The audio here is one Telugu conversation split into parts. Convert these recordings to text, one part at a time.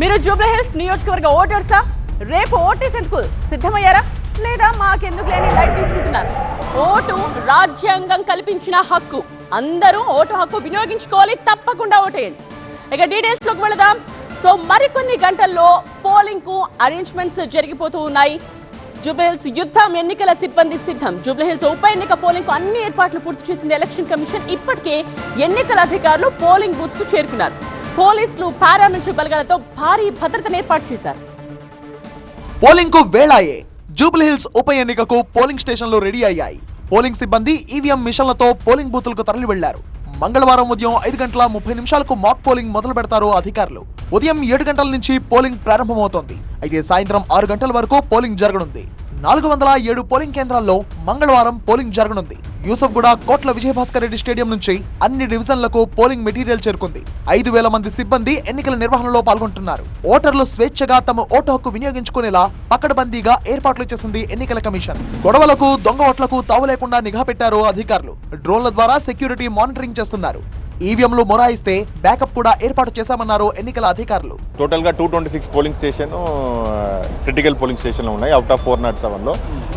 మీరు జూబ్లీ హిల్స్ నియోజకవర్గ ఓటర్సా? రేపు ఓటేసేందుకు సిద్ధమయ్యారా లేదా మాకెందుకు లేని లైట్ తీసుకుంటున్నారు? ఓటు రాజ్యాంగం కల్పించిన హక్కు. అందరూ ఓటు హక్కు వినియోగించుకోవాలి, తప్పకుండా ఓటేయండి. ఇక డీటెయిల్స్ లోకి వెళదాం. సో మరికొన్ని గంటల్లో పోలింగ్ కు అరేంజ్మెంట్స్ జరిగిపోతూ ఉన్నాయి. జూబ్లీహిల్స్ యుద్ధం, ఎన్నికల సిబ్బంది సిద్ధం. జూబ్లీహిల్స్ ఉప ఎన్నిక పోలింగ్ కు అన్ని ఏర్పాట్లు పూర్తి చేసింది ఎలక్షన్ కమిషన్. ఇప్పటికే ఎన్నికల అధికారులు పోలింగ్ బూత్స్ కు చేరుకున్నారు. పోలీసులు పారామిలిటరీ బలగాలతో భారీ భద్రతను ఏర్పాటు చేశారు. పోలింగ్ కు వేళాయే. జూబ్లీహిల్స్ ఉప ఎన్నికకు పోలింగ్ స్టేషన్లు రెడీ అయ్యాయి. పోలింగ్ సిబ్బంది ఈవీఎం మిషన్లతో పోలింగ్ బూతులకు తరలి వెళ్లారు. మంగళవారం ఉదయం 5:30 మాక్ పోలింగ్ మొదలు పెడతారు అధికారులు. ఉదయం 7 గంటల నుంచి పోలింగ్ ప్రారంభమవుతోంది. అయితే సాయంత్రం 6 గంటల వరకు పోలింగ్ జరగనుంది. 407 పోలింగ్ కేంద్రాల్లో మంగళవారం పోలింగ్ జరగనుంది. యూసఫ్గూడ కోట్ల విజయభాస్కర్ రెడ్డి స్టేడియం నుంచి అన్ని డివిజన్లకు పోలింగ్ మెటీరియల్ చేరుకుంది. 5,000 మంది సిబ్బంది ఎన్నికల నిర్వహణలో పాల్గొంటున్నారు. ఓటర్లు స్వేచ్ఛగా తమ ఓటు హక్కు వినియోగించుకునేలా పకడ్బందీగా ఏర్పాట్లు చేసింది ఎన్నికల కమిషన్. గొడవలకు, దొంగ ఓట్లకు తావు లేకుండా నిఘా పెట్టారు అధికారులు. డ్రోన్ల ద్వారా సెక్యూరిటీ మానిటరింగ్ చేస్తున్నారు. ఈవీఎంలు మొరాయిస్తే బ్యాకప్ కూడా ఏర్పాటు చేశామన్నారు ఎన్నికల అధికారులు. టోటల్ గా 226 పోలింగ్ స్టేషన్ క్రిటికల్ పోలింగ్ స్టేషన్లు ఉన్నాయి. అవుట్ ఆఫ్ 407లో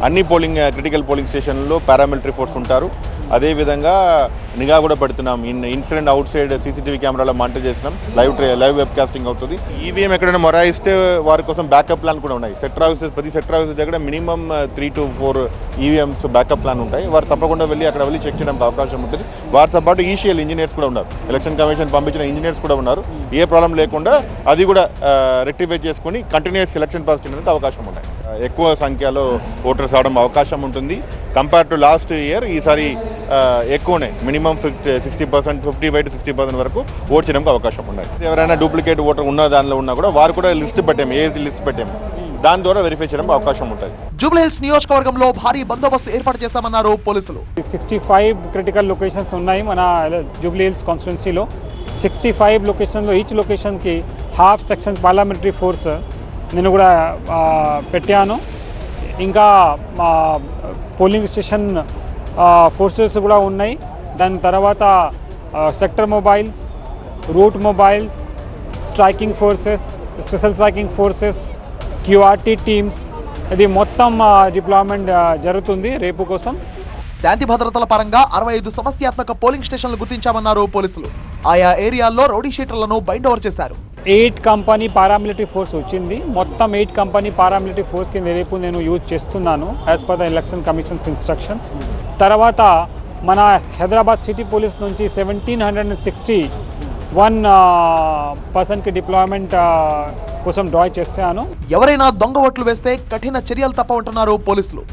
అన్ని క్రిటికల్ పోలింగ్ స్టేషన్లో పారామిలిటరీ ఫోర్స్ ఉంటారు. అదేవిధంగా నిఘా కూడా పెడుతున్నాం. ఇన్సిడెంట్ అవుట్ సైడ్ సీసీటీవీ కెమెరాలో మానిటర్ చేసినాం. లైవ్ వెబ్ కాస్టింగ్ అవుతుంది. ఈవీఎం ఎక్కడైనా మొరాయిస్తే వారి కోసం బ్యాకప్ ప్లాన్ కూడా ఉన్నాయి. ప్రతి సెక్టర్ ఆఫీసెస్ దగ్గర minimum 3 to 4 EVMs backup plan ఉంటాయి. వారు తప్పకుండా అక్కడ వెళ్ళి చెక్ చేయడానికి అవకాశం ఉంటుంది. వారితో పాటు ఈసీఎల్ ఇంజనీర్స్ కూడా ఉన్నారు. ఎలక్షన్ కమిషన్ పంపించిన ఇంజనీర్స్ కూడా ఉన్నారు. ఏ ప్రాబ్లం లేకుండా అది కూడా రెక్టిఫై చేసుకుని కంటిన్యూస్ ఎలక్షన్ పాస్ చేయడానికి అవకాశం ఉన్నాయి. ఎక్కువ సంఖ్యలో ఓటర్స్ అవడం అవకాశం ఉంటుంది. కంపేర్ టు లాస్ట్ ఇయర్ ఈసారి ఎక్కువనే, మినిమం 60%, 55 to 60% వరకు ఓట్ చేయడానికి అవకాశం ఉన్నాయి. ఎవరైనా డూప్లికేట్ ఓటర్ ఉన్న దానిలో ఉన్నా కూడా వారు కూడా లిస్ట్ పెట్టాము, ఏజ్ లిస్ట్ పెట్టాము. దాని ద్వారా వెరిఫై చేయడానికి అవకాశం ఉంటుంది. జూబ్లీహిల్స్ నియోజకవర్గంలో భారీ బందోబస్తు ఏర్పాటు చేశామన్నారు పోలీసులు. 65 క్రిటికల్ లొకేషన్స్ ఉన్నాయి మన జూబ్లీహిల్స్ కాన్స్టిట్యున్సీలో. 65 లొకేషన్లో ఈచ్ లొకేషన్కి హాఫ్ సెక్షన్ పార్లమెంటరీ ఫోర్స్ నేను కూడా పెట్టాను. ఇంకా పోలింగ్ స్టేషన్ ఫోర్సెస్ కూడా ఉన్నాయి. దాని తర్వాత sector mobiles, route mobiles, striking forces, special striking forces, QRT teams, ఇది మొత్తం డిప్లాయ్మెంట్ జరుగుతుంది రేపు కోసం. శాంతి భద్రతల పరంగా 65 సమస్యాత్మక పోలింగ్ స్టేషన్లు గుర్తించామన్నారు పోలీసులు. ఆయా ఏరియాల్లో రౌడీ షీటర్లను బైండ్ ఓవర్ చేశారు. 8 కంపెనీ పారామిలిటరీ ఫోర్స్ వచ్చింది. మొత్తం 8 కంపెనీ పారామిలిటరీ ఫోర్స్ కింద రేపు నేను యూజ్ చేస్తున్నాను as per the election commission's instructions. తర్వాత మన హైదరాబాద్ సిటీ పోలీస్ నుంచి 1761 పర్సన్కి డిప్లాయ్మెంట్ కోసం డ్రా చేశాను. ఎవరైనా దొంగ ఓట్లు వేస్తే కఠిన చర్యలు తప్ప ఉంటున్నారు పోలీసులు.